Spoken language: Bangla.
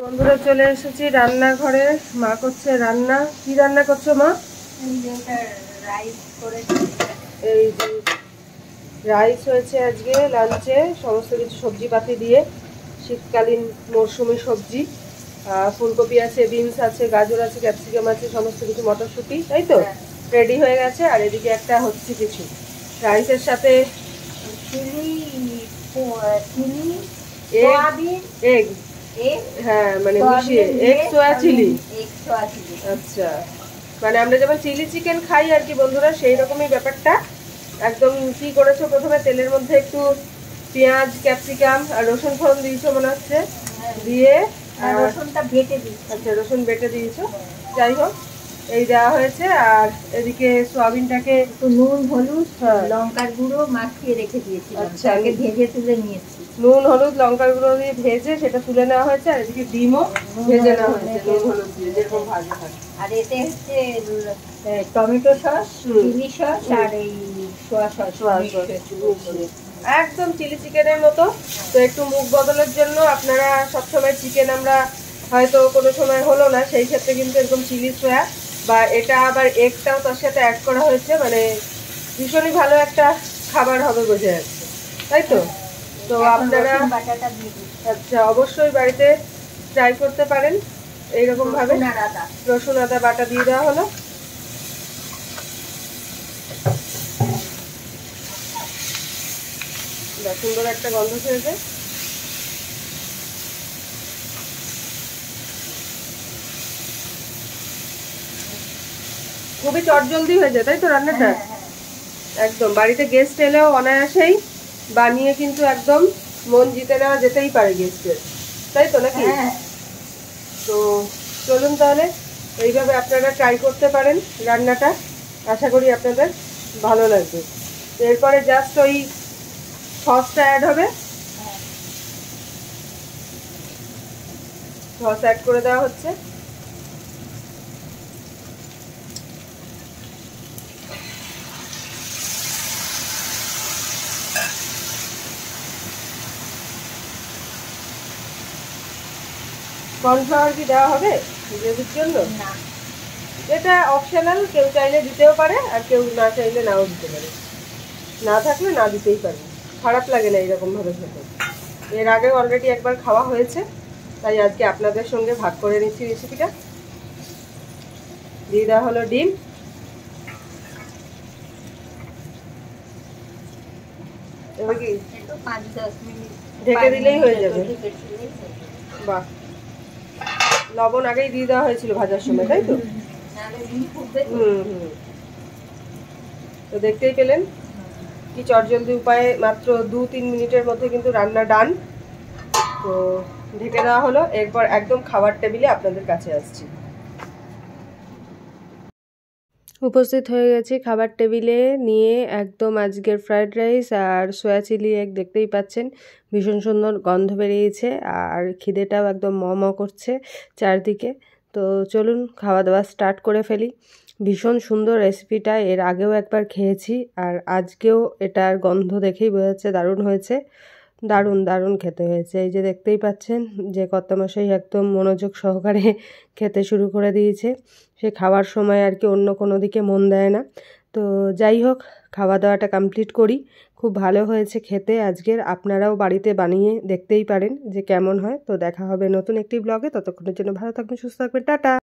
বন্ধুরা চলে এসেছি রান্নাঘরে। মা করছে রান্না। কি রান্না করছো মা? এই যে রাইস হয়েছে আজকে লাঞ্চে, সমস্ত কিছু সবজিপাতি দিয়ে, শীতকালীন মরশুমি সবজি। ফুলকপি আছে, বিনস আছে, গাজর আছে, ক্যাপসিকাম আছে, সমস্ত কিছু, মটরশুঁটি, তাই তো রেডি হয়ে গেছে। আর এদিকে একটা হচ্ছে কিছু রাইসের সাথে এগ, হ্যাঁ মানে মিশিয়ে এগ সোয়া চিলি। আচ্ছা, মানে আমরা যেমন চিলি চিকেন খাই আর কি বন্ধুরা, সেই রকমই ব্যাপারটা একদম। কি করেছো, প্রথমে তেলের মধ্যে একটু পেঁয়াজ, ক্যাপসিকাম আর রসুন ফোড়ন দিয়েছো মনে হচ্ছে, দিয়ে রসুনটা বেটে দিয়েছি। আচ্ছা, রসুন বেটে দিয়েছো। যাই হোক, এই দেওয়া হয়েছে। আর এদিকে সোয়াবিনটাকে একটু নুন, হলুদ, লঙ্কার গুঁড়ো মাখিয়ে রেখে দিয়েছি। আচ্ছা, আগে ভেজে তুলে নিয়েছি। নুন, হলুদ, লঙ্কার গুঁড়ো দিয়ে ভেজে সেটা তুলে নেওয়া হয়েছে। আর এদিকে ডিমও ভেজে নেওয়া হয়েছে নুন হলুদ দিয়ে, যেরকম ভাজা হয়। আর এতে হচ্ছে টমেটো সস, চিলি সস আর এই সোয়া সস, একদম চিলি চিকেনের মতো। তো একটু মুখ বদলের জন্য আপনারা সবসময় চিকেন আমরা হয়তো কোনো সময় হলো না, সেই ক্ষেত্রে কিন্তু এরকম চিলি সোয়া বা এটা আবার এগটাও তার সাথে অ্যাড করা হয়েছে, মানে ভীষণই ভালো একটা খাবার হবে বোঝা যাচ্ছে, তাই তো? তো আপনারা আচ্ছা অবশ্যই বাড়িতে ট্রাই করতে পারেন এইরকম ভাবে। রসুন আদা বাটা দিয়ে দেওয়া হলো। সুন্দর একটা গন্ধ ছেড়েছে। খুবই চটজলদি হয়ে যায়, তাই তো রান্নাটা? একদম বাড়িতে গেস্ট এলেও অনায়াসেই বানিয়ে কিন্তু একদম মন জিতে নেওয়া যেতেই পারে গেস্টের, তাই তো নাকি? তো চলুন তাহলে এইভাবে আপনারা ট্রাই করতে পারেন রান্নাটা, আশা করি আপনাদের ভালো লাগবে। এরপরে জাস্ট ওই সসটা অ্যাড হবে, সস অ্যাড করে দেওয়া হচ্ছে। কর্নফ্লাওয়ার কি দেওয়া হবে গ্রেভির জন্য? এটা অপশনাল, কেউ চাইলে দিতেও পারে আর কেউ না চাইলে নাও দিতে পারে, না থাকলে না দিতেই পারে, খারাপ লাগে না এরকম ভাবে খেতে। এর আগে অলরেডি একবার খাওয়া হয়েছে, তাই আজকে আপনাদের সঙ্গে ভাগ করে নিচ্ছি রেসিপিটা। দিয়ে দেওয়া হলো ডিম। এবার কি ঢেকে দিলেই হয়ে যাবে? বাহ, লবণ আগেই দিয়ে দেওয়া হয়েছিল ভাজার সময়, তাই তো? তো দেখতেই পেলেন কি চটজলদি উপায়ে মাত্র 2-3 মিনিটের মধ্যে কিন্তু রান্না ডান। তো ঢেকে দেওয়া হলো। এরপর একদম খাবার টেবিলে আপনাদের কাছে আসছি। উপস্থিত হয়ে গেছি খাবার টেবিলে নিয়ে, একদম আজকের ফ্রাইড রাইস আর সোয়া চিলি এগ দেখতেই পাচ্ছেন, ভীষণ সুন্দর গন্ধ বেরিয়েছে আর খিদেটাও একদম ম করছে চারদিকে। তো চলুন খাওয়া দাওয়া স্টার্ট করে ফেলি। ভীষণ সুন্দর রেসিপিটা, এর আগেও একবার খেয়েছি আর আজকেও এটার গন্ধ দেখেই বোঝা যাচ্ছে দারুণ হয়েছে, দারুণ দারুণ খেতে হয়েছে। এই যে দেখতেই পাচ্ছেন যে কর্তামশাই একদম মনোযোগ সহকারে খেতে শুরু করে দিয়েছে। সে খাওয়ার সময় আর কি অন্য কোনো দিকে মন দেয় না। তো যাই হোক, খাওয়া দাওয়াটা কমপ্লিট করি। খুব ভালো হয়েছে খেতে আজকের, আপনারাও বাড়িতে বানিয়ে দেখতেই পারেন যে কেমন হয়। তো দেখা হবে নতুন একটি ব্লগে, ততক্ষণের জন্য ভালো থাকবেন, সুস্থ থাকবেন, টাটা।